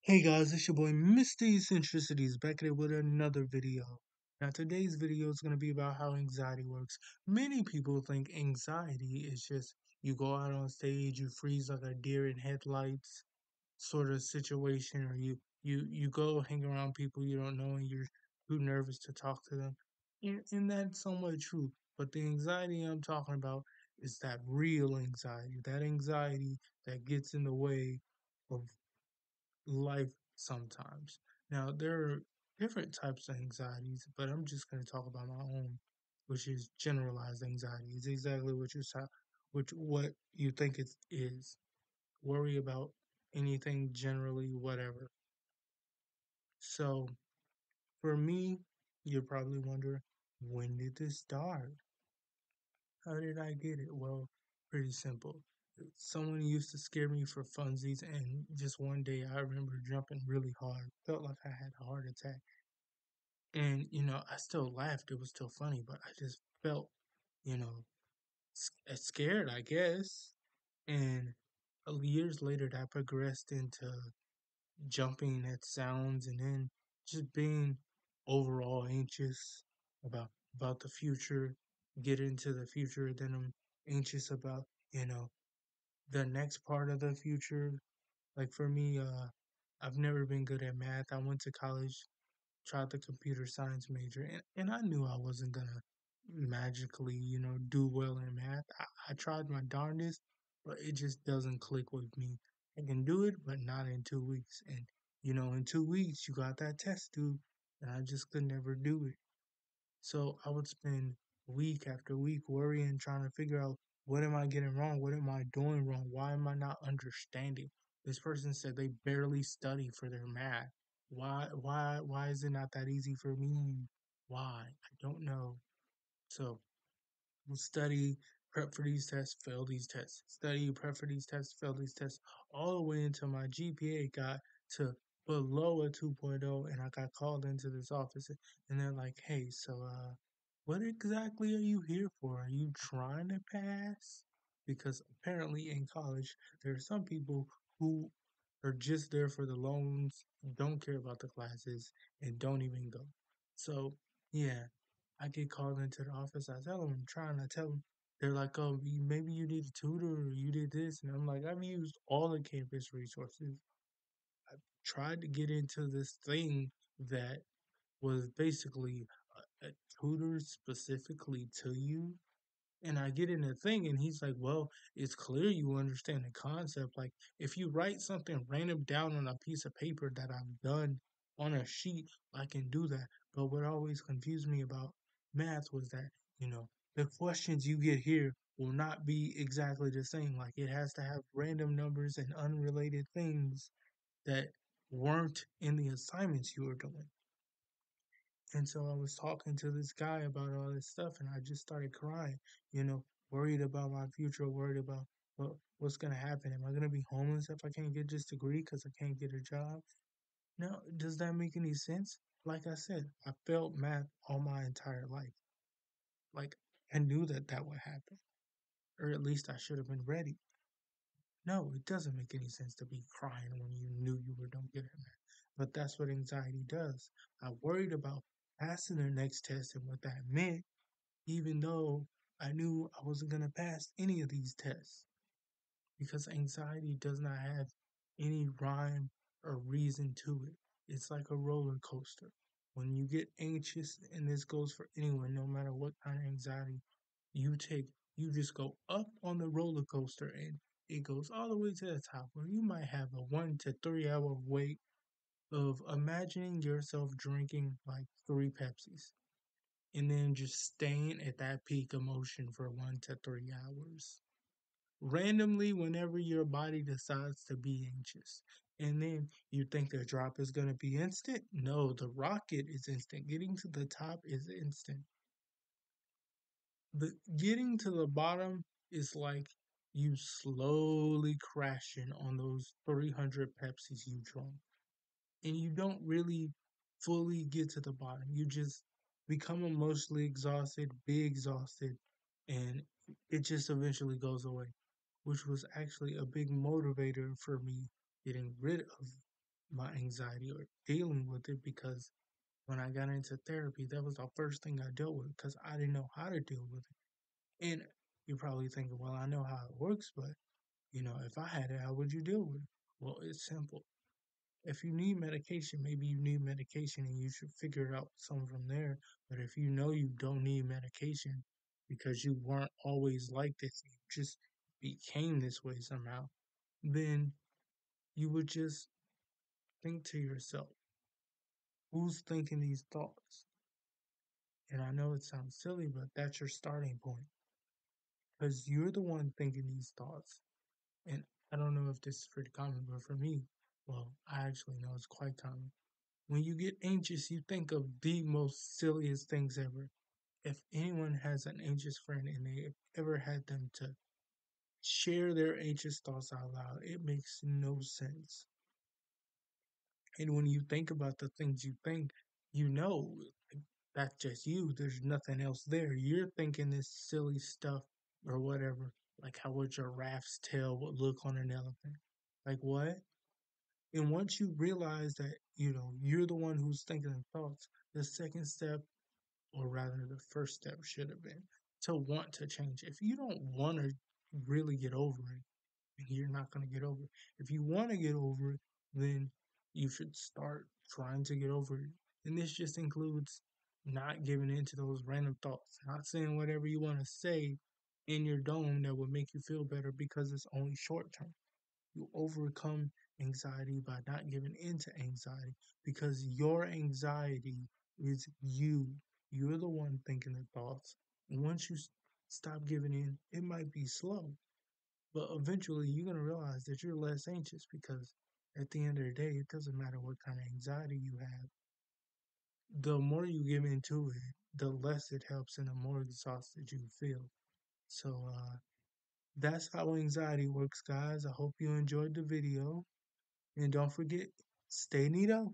Hey guys, it's your boy Mr. Eccentricities back here with another video. Now today's video is going to be about how anxiety works. Many people think anxiety is just you go out on stage, you freeze like a deer in headlights sort of situation, or you go hang around people you don't know and you're too nervous to talk to them. And that's somewhat true. But the anxiety I'm talking about is that real anxiety, that anxiety that gets in the way of life sometimes. Now, there are different types of anxieties, but I'm just going to talk about my own, which is generalized anxiety. It's exactly what you think it is. Worry about anything generally, whatever. So, for me, you're probably wondering, when did this start? How did I get it? Well, pretty simple. Someone used to scare me for funsies, and just one day I remember jumping really hard. Felt like I had a heart attack. And, I still laughed. It was still funny, but I just felt, you know, scared, I guess. And years later, that progressed into jumping at sounds and then just being overall anxious about the future, get into the future. Then I'm anxious about, the next part of the future. Like for me, I've never been good at math. I went to college, tried the computer science major, and I knew I wasn't gonna magically, do well in math. I tried my darndest, but it just doesn't click with me. I can do it, but not in 2 weeks. And in 2 weeks you got that test due, and I just could never do it. So I would spend week after week worrying, trying to figure out what am I getting wrong? What am I doing wrong? Why am I not understanding? This person said they barely study for their math. Why is it not that easy for me? Why? I don't know. So study, prep for these tests, fail these tests, study, prep for these tests, fail these tests, all the way until my GPA got to below a 2.0 and I got called into this office and they're like, hey, so what exactly are you here for? Are you trying to pass? Because apparently in college, there are some people who are just there for the loans, don't care about the classes, and don't even go. So, yeah, I get called into the office. I tell them, I'm trying to tell them. They're like, oh, maybe you need a tutor or you did this. And I'm like, I've used all the campus resources. I tried to get into this thing that was basically a tutor specifically to you. And I get in the thing, and he's like, well, it's clear you understand the concept. Like, if you write something random down on a piece of paper that I've done on a sheet, I can do that. But what always confused me about math was that, the questions you get here will not be exactly the same. Like, it has to have random numbers and unrelated things that weren't in the assignments you were doing. And so I was talking to this guy about all this stuff, and I just started crying, worried about my future, worried about what's going to happen. Am I going to be homeless if I can't get this degree because I can't get a job? Now, does that make any sense? Like I said, I failed math all my entire life. Like, I knew that that would happen, or at least I should have been ready. No, it doesn't make any sense to be crying when you knew you were don't get it, man. But that's what anxiety does. I worried about passing the next test and what that meant, even though I knew I wasn't going to pass any of these tests. Because anxiety does not have any rhyme or reason to it. It's like a roller coaster. When you get anxious, and this goes for anyone, no matter what kind of anxiety you just go up on the roller coaster and it goes all the way to the top where you might have a 1 to 3 hour wait of imagining yourself drinking like 3 Pepsis and then just staying at that peak emotion for 1 to 3 hours randomly whenever your body decides to be anxious. And then you think the drop is going to be instant? No, the rocket is instant. Getting to the top is instant. The getting to the bottom is like you slowly crashing on those 300 Pepsis you drunk. And you don't really fully get to the bottom. You just become emotionally exhausted, be exhausted, and it just eventually goes away, which was actually a big motivator for me getting rid of my anxiety or dealing with it because when I got into therapy, that was the first thing I dealt with because I didn't know how to deal with it. And you're probably thinking, well, I know how it works, but if I had it, how would you deal with it? Well, it's simple. If you need medication, maybe you need medication and you should figure it out some from there. But if you know you don't need medication because you weren't always like this, you just became this way somehow, then you would just think to yourself, who's thinking these thoughts? And I know it sounds silly, but that's your starting point because you're the one thinking these thoughts. And I don't know if this is pretty common, but for me, well, I actually know it's quite common. When you get anxious, you think of the most silliest things ever. If anyone has an anxious friend and they've ever had them to share their anxious thoughts out loud, it makes no sense. And when you think about the things you think, you know that's just you. There's nothing else there. You're thinking this silly stuff or whatever, like how a giraffe's tail would look on an elephant. Like what? And once you realize that, you're the one who's thinking the thoughts, the second step, or rather the first step should have been to want to change. If you don't want to really get over it, you're not going to get over it. If you want to get over it, then you should start trying to get over it. And this just includes not giving in to those random thoughts, not saying whatever you want to say in your dome that will make you feel better because it's only short term. You overcome anxiety by not giving in to anxiety because your anxiety is you. You're the one thinking the thoughts. And once you stop giving in, it might be slow, but eventually you're going to realize that you're less anxious because at the end of the day, it doesn't matter what kind of anxiety you have. The more you give into it, the less it helps and the more exhausted you feel. So, that's how anxiety works, guys. I hope you enjoyed the video. And don't forget, stay neato.